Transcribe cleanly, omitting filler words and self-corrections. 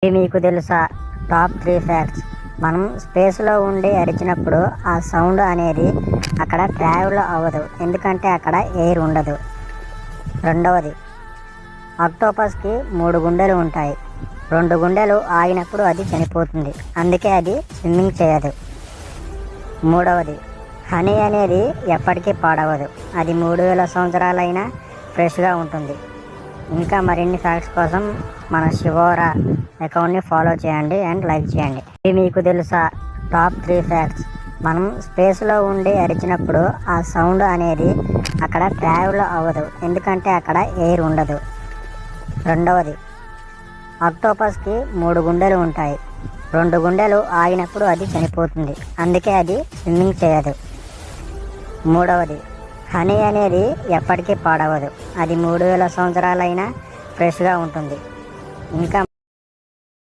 ఇవి మీకు తెలుసా? Top 3 facts. మనం స్పేస్లో ఉండి అరిచినప్పుడు ఆ సౌండ్ అనేది అక్కడ ట్రావెల్ అవ్వదు, ఎందుకంటే అక్కడ ఎయిర్ ఉండదు. రెండవది, ఆక్టోపస్కి 3 గుండెలు ఉంటాయి. 2 గుండెలు ఆగినప్పుడు అది చనిపోతుంది, అందుకే అది స్విమ్మింగ్ చేయదు. మూడవది, హనీ అనేది ఎప్పటికీ పాడవదు, అది 3000 సంవత్సరాలైనా ఫ్రెష్గా ఉంటుంది. ఇంకా మరిన్ని ఫ్యాక్ట్స్ కోసం మన శివోరా అకౌంట్ని ఫాలో చేయండి అండ్ లైక్ చేయండి. ఇవి మీకు తెలుసా? Top 3 facts. మనం స్పేస్లో ఉండి అరిచినప్పుడు ఆ సౌండ్ అనేది అక్కడ ట్రావెల్ అవ్వదు, ఎందుకంటే అక్కడ ఎయిర్ ఉండదు. రెండవది, ఆక్టోపస్కి 3 గుండెలు ఉంటాయి. 2 గుండెలు ఆగినప్పుడు అది చనిపోతుంది, అందుకే అది స్విమ్మింగ్ చేయదు. మూడవది, హనీ అనేది ఎప్పటికీ పాడవదు, అది 3000 సంవత్సరాలైనా ఫ్రెష్గా ఉంటుంది. ఇంకా